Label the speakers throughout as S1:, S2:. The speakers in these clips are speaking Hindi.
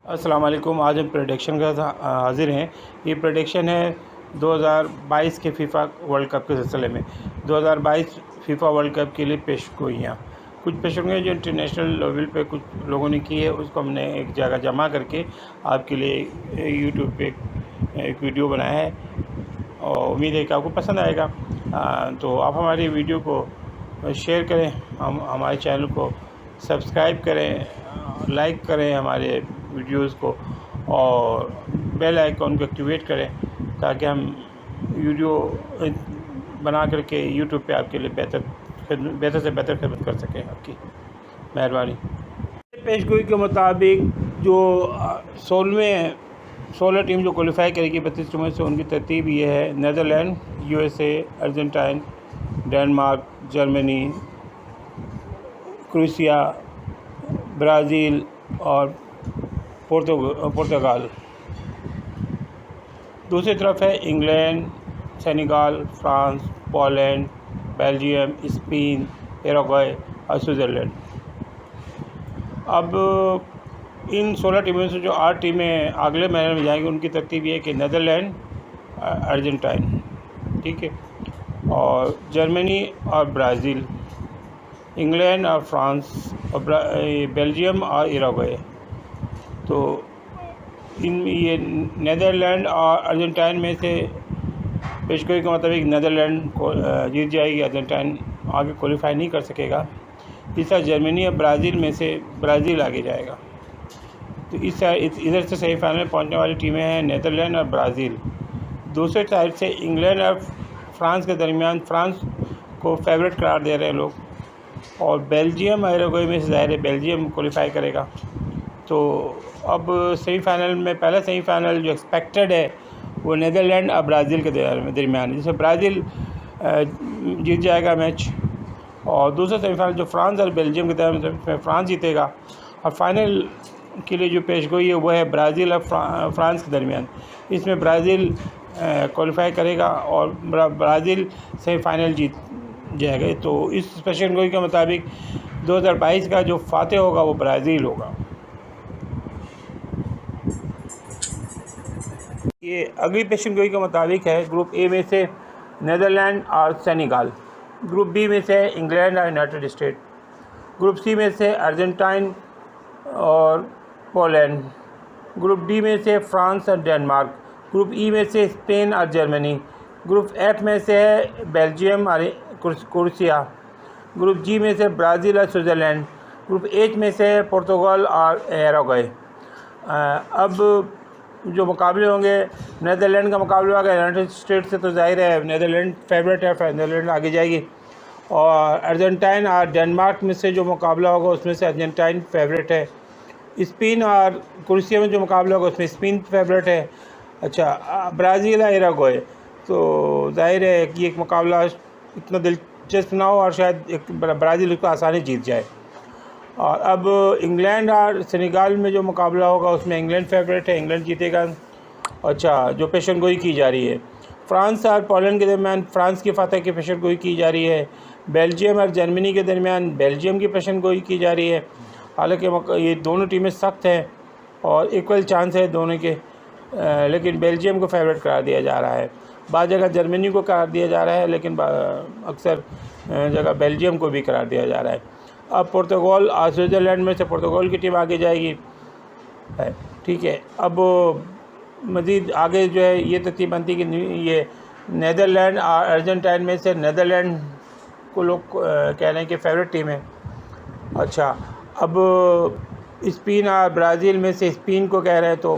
S1: अस्सलाम वालेकुम। आज हम प्रेडिक्शन का हाज़िर हैं। ये प्रेडिक्शन है 2022 के फीफा वर्ल्ड कप के सिलसिले में। 2022 फीफा वर्ल्ड कप के लिए पेशगोइयाँ, कुछ पेशगोइयाँ जो इंटरनेशनल लेवल पे कुछ लोगों ने की है, उसको हमने एक जगह जमा करके आपके लिए यूट्यूब पे एक वीडियो बनाया है और उम्मीद है कि आपको पसंद आएगा। तो आप हमारी वीडियो को शेयर करें, हमारे चैनल को सब्सक्राइब करें, लाइक करें हमारे वीडियोस को और बेल आइकॉन को एक्टिवेट करें ताकि हम वीडियो बना करके यूट्यूब पे आपके लिए बेहतर से बेहतर खिदमत कर सकें। आपकी मेहरबानी। पेशगोई के मुताबिक जो 16 टीम जो क्वालिफाई करेगी 32 टीमों से, उनकी तरतीब ये है: Netherland, USA, Argentine, Denmark, Germany, Croatia, Brazil और पुर्तगाल। दूसरी तरफ है England, Senegal, France, Poland, Belgium, Spain, Uruguay और स्विट्ज़रलैंड। अब इन 16 टीमों से जो 8 टीमें अगले महीने में जाएंगी, उनकी तरतीब ये है कि नीदरलैंड, अर्जेंटाइन, ठीक है, और जर्मनी और ब्राज़ील, इंग्लैंड और फ्रांस और बेल्जियम और उरुग्वे। तो ये नीदरलैंड और अर्जेंटाइन में से पेशगोई के मुताबिक नीदरलैंड को जीत जाएगी, अर्जेंटाइन आगे क्वालिफाई नहीं कर सकेगा। इस तरह जर्मनी और ब्राज़ील में से ब्राज़ील आगे जाएगा। तो इधर से सेमीफाइनल में पहुंचने वाली टीमें हैं नीदरलैंड और ब्राज़ील। दूसरे साइड से इंग्लैंड और फ्रांस के दरमियान फ्रांस को फेवरेट करार दे रहे हैं लोग, और बेल्जियम और उरुग्वे में से ज़ाहिर है बेल्जियम क्वालिफाई करेगा। तो अब सेमीफाइनल में पहला सेमीफाइनल जो एक्सपेक्टेड है वो नीदरलैंड और ब्राज़ील के दरमियान, जिसमें ब्राज़ील जीत जाएगा मैच, और दूसरा सेमीफाइनल जो फ्रांस और बेल्जियम के दरमियान में फ्रांस जीतेगा, और फाइनल के लिए जो पेशगोई है वो है ब्राज़ील और फ्रांस के दरमियान। इसमें ब्राज़ील क्वालिफाई करेगा और ब्राज़ील सेमीफाइनल जीत जाएगा। तो इस पेशगोई के मुताबिक 2022 का जो फातेह होगा वो ब्राज़ील होगा। ये अगली पेशगोई के मुताबिक है। ग्रुप ए में से नीदरलैंड और सेनेगल, ग्रुप बी में से इंग्लैंड और यूनाइटेड स्टेट, ग्रुप सी में से अर्जेंटाइन और पोलैंड, ग्रुप डी में से फ्रांस और डेनमार्क, ग्रुप ई में से स्पेन और जर्मनी, ग्रुप एफ में से है बेल्जियम और क्रोएशिया, ग्रुप जी में से ब्राज़ील और स्विट्ज़रलैंड, ग्रुप एच में से पुर्तगाल और उरुग्वे। अब जो मुकाबले होंगे, नीदरलैंड का मुकाबला होगा यूनाइटेड स्टेट से, तो जाहिर है नीदरलैंड फेवरेट है, नीदरलैंड आगे जाएगी। और अर्जेंटाइन और डेनमार्क में से जो मुकाबला होगा उसमें से अर्जेंटाइन फेवरेट है। स्पेन और क्रोएशिया में जो मुकाबला होगा उसमें स्पेन फेवरेट है। अच्छा, ब्राज़ील और उरुग्वे, तो जाहिर है कि एक मुकाबला इतना दिलचस्प ना हो और शायद एक ब्राज़ील उसको आसानी जीत जाए। और अब इंग्लैंड और सेनेगल में जो मुकाबला होगा उसमें इंग्लैंड फेवरेट है, इंग्लैंड जीतेगा। अच्छा, जो पेशगोई की जा रही है फ्रांस और पोलैंड के दरमियान, फ्रांस की फतह की पेशगोई की जा रही है। बेल्जियम और जर्मनी के दरमियान बेल्जियम की पेशगोई की जा रही है। हालांकि ये दोनों टीमें सख्त हैं और इक्वल चांस है दोनों के, लेकिन बेल्जियम को फेवरेट करार दिया जा रहा है। बाद जगह जर्मनी को करार दिया जा रहा है, लेकिन अक्सर जगह बेल्जियम को भी करार दिया जा रहा है। अब पुर्तगाल और स्विट्ज़रलैंड में से पुर्तगाल की टीम आगे जाएगी, ठीक है। अब मज़ीद आगे जो है ये तरतीब बनती कि ये नीदरलैंड और अर्जेंटाइन में से नीदरलैंड को लोग कह रहे हैं कि फेवरेट टीम है। अच्छा, अब स्पेन और ब्राज़ील में से स्पेन को कह रहे हैं, तो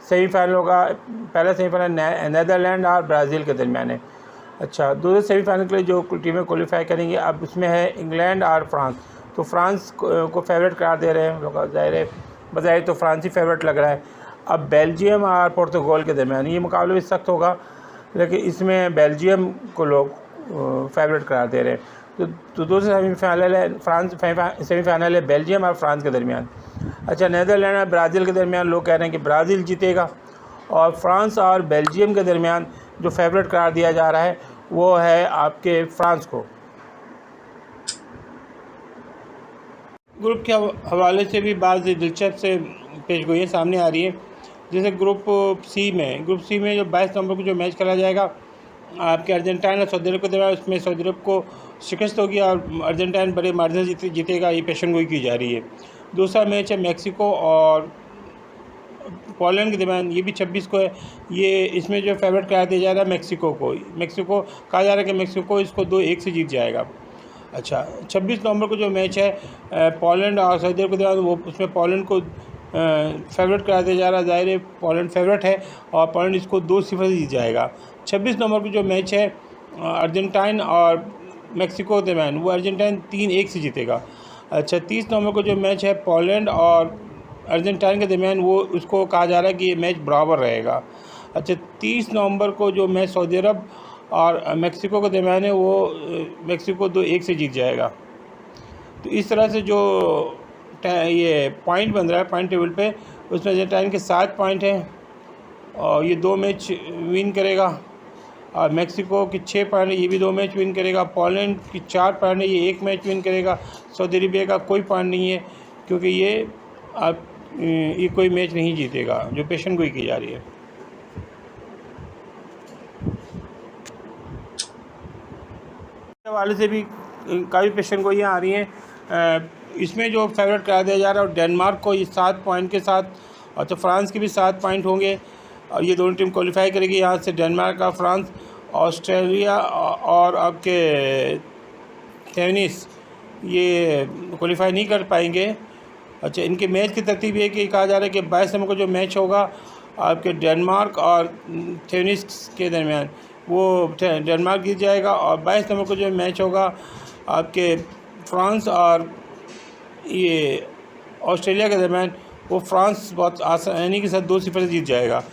S1: सेमीफाइनल होगा, पहला सेमीफाइनल नीदरलैंड और ब्राज़ील के दरमियान है। अच्छा, दूसरे सेमीफाइनल के लिए जो टीमें क्वालिफाई करेंगी, अब उसमें है इंग्लैंड और फ्रांस। तो फ्रांस को फेवरेट करार दे रहे हैं लोग, ज़ाहिर है बज़ाहिर तो फ्रांस ही फेवरेट लग रहा है। अब बेल्जियम और पुर्तगाल के दरमियान ये मुकाबला भी सख्त होगा, लेकिन इसमें बेल्जियम को लोग फेवरेट करार दे रहे हैं। तो दूसरा सेमीफाइनल है सेमीफाइनल है बेल्जियम और फ्रांस के दरमियान। अच्छा, नीदरलैंड और ब्राज़ील के दरमियान लोग कह रहे हैं कि ब्राज़ील जीतेगा, और फ्रांस और बेल्जियम के दरमियान जो फेवरेट करार दिया जा रहा है वो है आपके फ्रांस को। ग्रुप के हवाले से भी बाज़ दिलचस्प से पेशगोइयाँ सामने आ रही हैं। जैसे ग्रुप सी में जो 22 नवंबर को जो मैच खेला जाएगा आपके अर्जेंटाइन और सऊदी अरब के दरमियान, उसमें सऊदी अरब को शिकस्त होगी और अर्जेंटाइन बड़े मार्जिन से जीतेगा, ये पेशनगोई की जा रही है। दूसरा मैच है मैक्सिको और पोलैंड के दरमियान, ये भी 26 को है। ये इसमें जो फेवरेट करार दिया जा रहा है मैक्सिको को। मैक्सिको कहा जा रहा है कि मैक्सिको इसको 2-1 से जीत जाएगा। अच्छा, 26 नवंबर को जो मैच है पोलैंड और सऊदी अरब के दरमियान, वो उसमें पोलैंड को फेवरेट करार दिया जा रहा है। ज़ाहिर है पोलैंड फेवरेट है और पोलैंड इसको 2-0 से जीत जाएगा। 26 नवंबर को जो मैच है अर्जेंटाइन और मैक्सिको के दरमियान, वो अर्जेंटाइन 3-1 से जीतेगा। अच्छा, 30 नवंबर को जो मैच है पोलैंड और अर्जेंटाइन के दरमियान, वो उसको कहा जा रहा है कि ये मैच बराबर रहेगा। अच्छा, 30 नवंबर को जो मैच सऊदी अरब और मैक्सिको के दरमियान है, वो मैक्सिको 2-1 से जीत जाएगा। तो इस तरह से जो ये पॉइंट बन रहा है पॉइंट टेबल पे, उसमें अर्जेंटाइन के 7 पॉइंट हैं और ये 2 मैच विन करेगा। और मैक्सिको की 6 पॉइंट है, ये भी 2 मैच विन करेगा। पोलैंड की 4 पॉइंट है, ये 1 मैच विन करेगा। सऊदी अरबिया का कोई पॉइंट नहीं है क्योंकि ये कोई मैच नहीं जीतेगा, जो पेशेंट गोई की जा रही है। हवाले से भी काफ़ी पेशेंट गोइयाँ आ रही हैं। इसमें जो फेवरेट करार दिया जा रहा है और डेनमार्क को ये 7 पॉइंट के साथ, और तो फ्रांस के भी 7 पॉइंट होंगे और ये दोनों टीम क्वालिफाई करेगी। यहाँ से डेनमार्क का, फ्रांस, ऑस्ट्रेलिया और आपके ट्यूनीस ये क्वालिफाई नहीं कर पाएंगे। अच्छा, इनके मैच की तरतीब ये कि कहा जा रहा है कि 22 नवंबर को जो मैच होगा आपके डेनमार्क और ट्यूनीस के दरमियान, वो डेनमार्क जीत जाएगा। और 22 नवंबर को जो मैच होगा आपके फ्रांस और ये ऑस्ट्रेलिया के दरमियान, वो फ्रांस बहुत आसानी के साथ 2-0 से जीत जाएगा।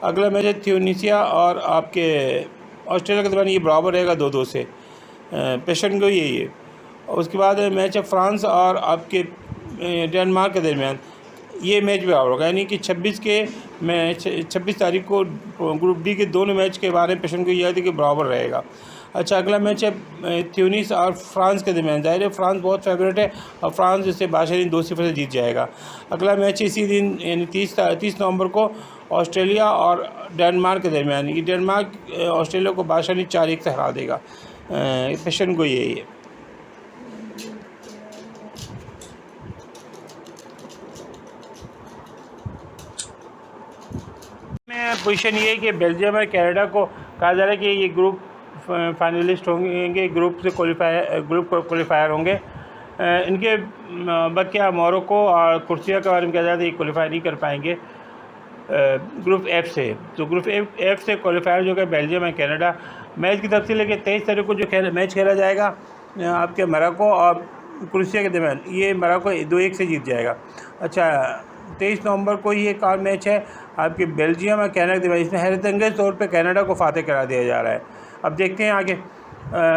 S1: अगला मैच है ट्यूनीसिया और आपके ऑस्ट्रेलिया के दरमियान, ये बराबर रहेगा 2-2 से, पेशेंट को यही है। उसके बाद मैच है फ्रांस और आपके डेनमार्क के दरमियान, ये मैच बराबर होगा, यानी कि 26 तारीख को ग्रुप डी के दोनों मैच के बारे में पेशेंट को यह है कि बराबर रहेगा। अच्छा, अगला मैच है ट्यूनीस और फ्रांस के दरमियान। ज़ाहिर है फ्रांस बहुत फेवरेट है और फ्रांस इससे बाशरीन 2-0 से जीत जाएगा। अगला मैच इसी दिन यानी 30 नवंबर को ऑस्ट्रेलिया और डेनमार्क के दरमियान, ये डेनमार्क ऑस्ट्रेलिया को बाशरीन 4-1 से हरा देगा। पेशेंट को यही है। पोजीशन ये है कि बेल्जियम और कनाडा को कहा जा रहा है कि ये ग्रुप फाइनलिस्ट होंगे, ग्रुप क्वालिफायर होंगे। इनके बकिया मोरक्को और कुर्सिया के बारे में कहा जाता है ये क्वालिफाई नहीं कर पाएंगे ग्रुप एफ से। तो ग्रुप एफ से क्वालिफायर जो है बेल्जियम और कनाडा। मैच की तफसील है कि 23 तारीख को जो मैच खेला जाएगा आपके मोरक्को और कुर्सिया के दरमियान, ये मोरक्को 2-1 से जीत जाएगा। अच्छा, 23 नवंबर को ही एक और मैच है आपके बेल्जियम और कनाडा के दरमियान, इसमें हैरत अंगेज़ तौर पे कनाडा को फातह करा दिया जा रहा है। अब देखते हैं आगे।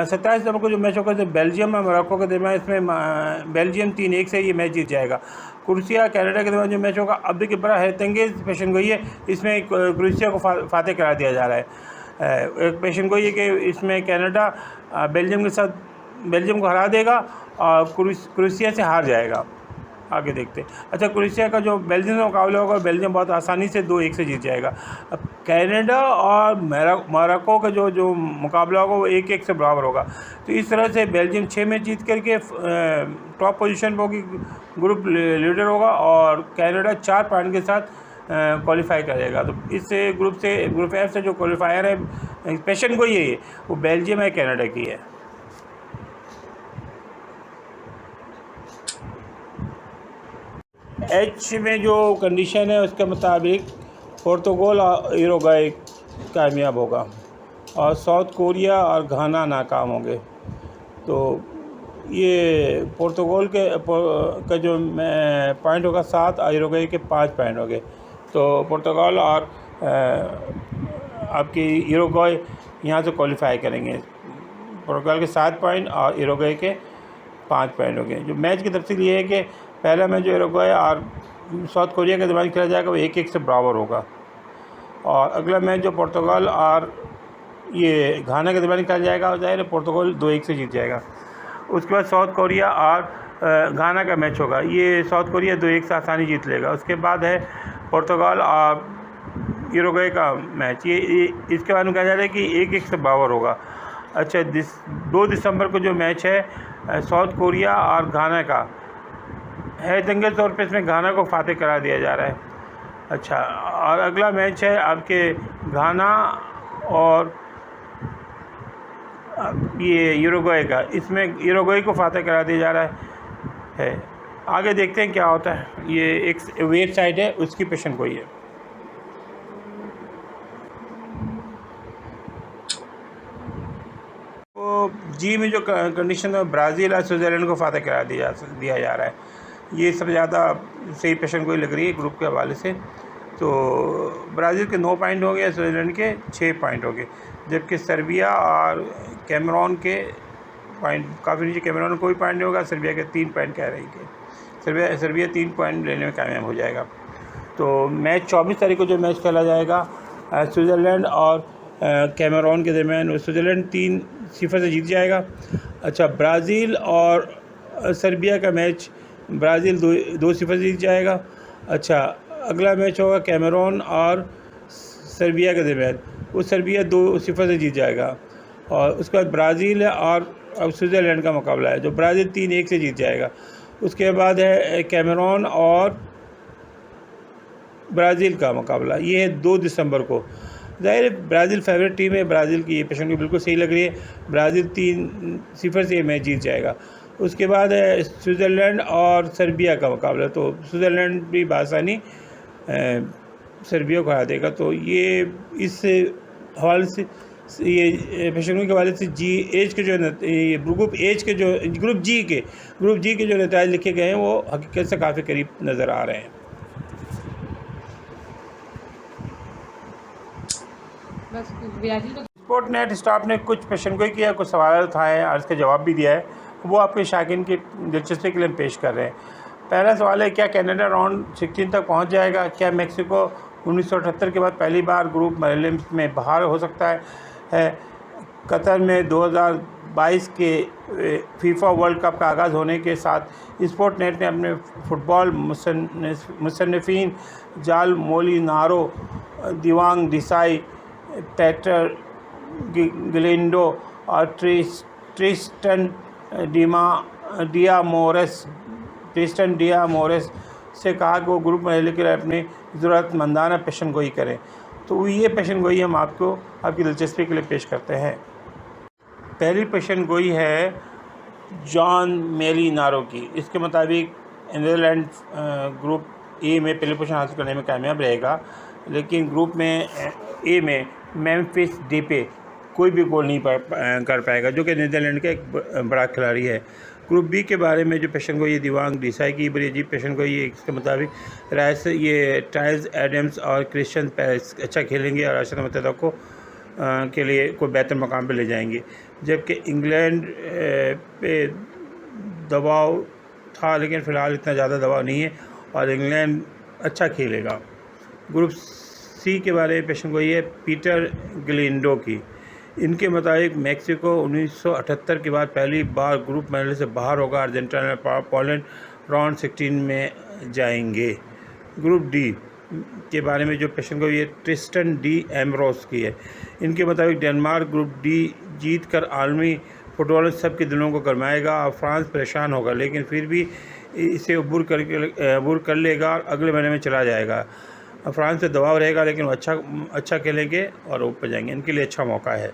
S1: 27 नवंबर को जो मैच होगा तो बेल्जियम और मोरक्को के दरमियान, इसमें बेल्जियम 3-1 से ये मैच जीत जाएगा। कुर्सिया कनाडा के दरमियान जो मैच होगा, अब देखिए बड़ा हैरत अंगेज़ पेशन गोई है, इसमें कुर्सिया को फातह करा दिया जा रहा है। एक पेशन गोई है कि इसमें कनाडा बेल्जियम के साथ बेल्जियम को हरा देगा और क्रोएशिया से हार जाएगा। आगे देखते हैं। अच्छा, क्रोएशिया का जो बेल्जियम का मुकाबला होगा, बेल्जियम बहुत आसानी से 2-1 से जीत जाएगा। अब कनाडा और मोरक्को का जो मुकाबला होगा वो 1-1 से बराबर होगा। तो इस तरह से बेल्जियम 6 मैच जीत करके टॉप पोजीशन पर होगी, ग्रुप लीडर होगा और कनाडा 4 पॉइंट के साथ क्वालिफाई करेगा। तो इससे ग्रुप एफ से जो क्वालिफायर है पेशन को ये है, वो बेल्जियम है, कनाडा की है। एच में जो कंडीशन है उसके मुताबिक पुर्तगाल और उरुग्वे कामयाब होगा और साउथ कोरिया और घाना नाकाम होंगे। तो ये पुर्तगाल का जो पॉइंट होगा 7 और उरुग्वे के 5 पॉइंट होंगे। तो पुर्तगाल और आपकी उरुग्वे यहाँ से क्वालिफाई करेंगे। पुर्तगाल के 7 पॉइंट और उरुग्वे के 5 पॉइंट होंगे। जो मैच की तफसील ये है कि पहला मैच जो उरुग्वे और साउथ कोरिया के दरमियान खेला जाएगा वो 1-1 से बराबर होगा और अगला मैच जो पुर्तगाल और ये घाना के दरमियान खेला जाएगा, ज़ाहिर है पुर्तगाल 2-1 से जीत जाएगा। उसके बाद साउथ कोरिया और घाना का मैच होगा। ये साउथ कोरिया 2-1 से आसानी जीत लेगा। उसके बाद है पुर्तगाल और यूरुग्वे का मैच। ये इसके बारे में कहा जा रहा है कि 1-1 से बराबर होगा। अच्छा, 2 दिसंबर को जो मैच है साउथ कोरिया और घाना का है, दंगे तौर पे इसमें घाना को फातेह करा दिया जा रहा है। अच्छा, और अगला मैच है आपके घाना और ये यूरुग्वे का। इसमें यूरुग्वे को फातेह करा दिया जा रहा है। आगे देखते हैं क्या होता है। ये एक वेबसाइट है, उसकी पेशन गोई है। तो जी में जो कंडीशन है, ब्राज़ील और स्विट्ज़रलैंड को फातेह करा दिया जा रहा है। ये सबसे ज़्यादा सही पेशन गोई लग रही है ग्रुप के हवाले से। तो ब्राज़ील के 9 पॉइंट हो गए, स्विट्ज़रलैंड के 6 पॉइंट हो गए, जबकि सर्बिया और कैमरून के पॉइंट काफ़ी नीचे। कैमरून को कोई पॉइंट नहीं होगा, सर्बिया के 3 पॉइंट कह रही है कि सर्बिया 3 पॉइंट लेने में कामयाब हो जाएगा। तो मैच 24 तारीख को जो मैच खेला जाएगा स्विट्ज़रलैंड और कैमरून के दरमियान, स्विट्ज़रलैंड 3-0 से जीत जाएगा। अच्छा, ब्राज़ील और सर्बिया का मैच ब्राज़ील 2-0 से जीत जाएगा। अच्छा, अगला मैच होगा कैमरून और सर्बिया के दरमियान, वो सर्बिया 2-0 से जीत जाएगा। और उसके बाद ब्राज़ील और अब स्विट्ज़रलैंड का मुकाबला है, जो ब्राज़ील 3-1 से जीत जाएगा। उसके बाद है कैमरून और ब्राज़ील का मुकाबला, ये है 2 दिसंबर को। ज़ाहिर है ब्राज़ील फेवरेट टीम है, ब्राज़ील की ये पेशन गोई बिल्कुल सही लग रही है। ब्राज़ील 3-0 से मैच जीत जाएगा। उसके बाद है स्विट्ज़रलैंड और सर्बिया का मुकाबला, तो स्विट्ज़रलैंड भी बासानी सर्बिया को हरा देगा। तो ये इस हवाले से, ये पेशन गोई के हवाले से एज के जो ये ग्रुप जी के जो नतीजे लिखे गए हैं वो हकीकत से काफ़ी करीब नज़र आ रहे हैं। स्पोर्ट नेट स्टाफ ने कुछ पेशन गोई किया, कुछ सवाल उठाए और इसका जवाब भी दिया है, वो आपके शायकीन की दिलचस्पी के लिए पेश कर रहे हैं। पहला सवाल है, क्या कनाडा राउंड 16 तक पहुंच जाएगा? क्या मेक्सिको 1978 के बाद पहली बार ग्रुप मरहले में बाहर हो सकता है? कतर में 2022 के फीफा वर्ल्ड कप का आगाज़ होने के साथ स्पोर्ट नेट ने अपने फुटबॉल मुसन्निफीन जाल मोलिनारो, दिवांग डिसाई, पेटर गिलिंडो और ट्रिस्टन डियामोरेस से कहा कि वो ग्रुप मरहले के लिए अपनी ज़रूरतमंदाना पेशन गोई करें। तो ये पेशन गोई हम आपको आपकी दिलचस्पी के लिए पेश करते हैं। पहली पेशन गोई है जॉन मेलिनारो की। इसके मुताबिक नीदरलैंड ग्रुप ए में पहली पोजीशन हासिल करने में कामयाब रहेगा, लेकिन ग्रुप में ए में मेम्फिस डेपे कोई भी गोल नहीं कर पाएगा, जो कि नीदरलैंड का एक बड़ा खिलाड़ी है। ग्रुप बी के बारे में जो पेशन गोई है दिवांग डिसाई की, बड़ी अजीब पेशन गोई है। इसके मुताबिक ये टाइल्स एडम्स और क्रिश्चियन पेरेस अच्छा खेलेंगे और अरब मुत्तहिदा को के लिए कोई बेहतर मकाम पर ले जाएंगे, जबकि इंग्लैंड पे दबाव था, लेकिन फ़िलहाल इतना ज़्यादा दबाव नहीं है और इंग्लैंड अच्छा खेलेगा। ग्रुप सी के बारे में पेशन गोई है पीटर गिलिंडो की। इनके मुताबिक मेक्सिको 1978 के बाद पहली बार ग्रुप मरहले से बाहर होगा। अर्जेंटीना और पोलैंड राउंड 16 में जाएंगे। ग्रुप डी के बारे में जो पेशन गोई है ट्रिस्टन डी एम्ब्रोस की है। इनके मुताबिक डेनमार्क ग्रुप डी जीत कर आलमी फुटबॉल में सबके दिलों को गरमाएगा और फ्रांस परेशान होगा, लेकिन फिर भी इसे अबूर कर लेगा और अगले महीने में चला जाएगा। फ्रांस से दबाव रहेगा, लेकिन वो अच्छा खेलेंगे और ऊपर जाएंगे। इनके लिए अच्छा मौका है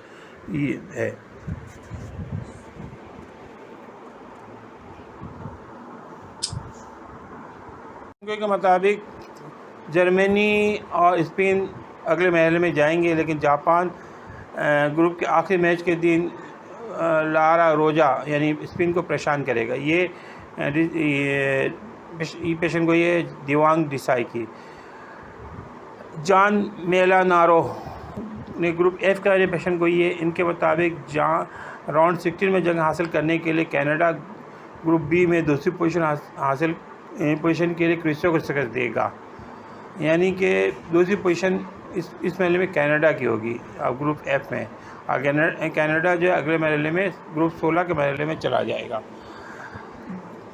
S1: ये है। के मुताबिक जर्मनी और स्पेन अगले मरहले में जाएंगे, लेकिन जापान ग्रुप के आखिरी मैच के दिन लारा रोजा यानी स्पेन को परेशान करेगा। ये पेशन गोई है दिवांग डिसाई की। जॉन मेलिनारो ने ग्रुप एफ का पेशन गोई है। इनके मुताबिक राउंड 16 में जगह हासिल करने के लिए कनाडा ग्रुप बी में दूसरी पोजीशन के लिए क्रोएशिया को शिकस्त देगा, यानी कि दूसरी पोजीशन इस मरहले में कनाडा की होगी अब ग्रुप एफ में। कनाडा जो है अगले मरहले में ग्रुप 16 के मरहले में चला जाएगा।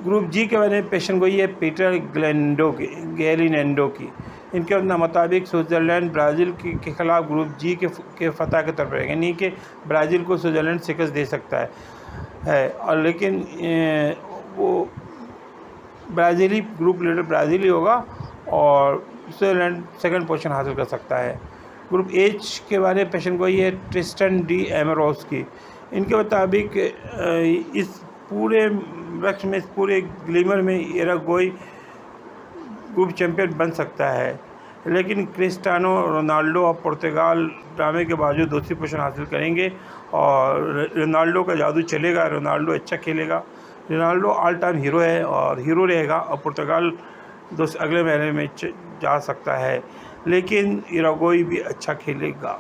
S1: ग्रुप जी के बारे में पेशन गोई है पीटर गैलिनेंडो की। इनके मुताबिक स्विट्ज़रलैंड ब्राज़ील के ख़िलाफ़ ग्रुप जी के फ़तह के तौर पर रहेगा, यानी कि ब्राज़ील को स्विट्ज़रलैंड शिकस्त दे सकता है और लेकिन वो ब्राज़ीली ग्रुप लीडर ब्राज़ील ही होगा और स्विट्ज़रलैंड सेकंड पोजीशन हासिल कर सकता है। ग्रुप एच के बारे में पेशन गोई है ट्रिस्टन डी एमरोस की। इनके मुताबिक इस पूरे वृक्ष में, इस पूरे ग्लिमर में उरुग्वे ग्रुप चैंपियन बन सकता है, लेकिन क्रिस्टियानो रोनाल्डो और पुर्तगाल ड्रामे के बावजूद दूसरी पोजीशन हासिल करेंगे और रोनाल्डो का जादू चलेगा, रोनाल्डो अच्छा खेलेगा। रोनाल्डो ऑल टाइम हीरो है और हीरो रहेगा और पुर्तगाल अगले महीने में जा सकता है, लेकिन उरुग्वे भी अच्छा खेलेगा।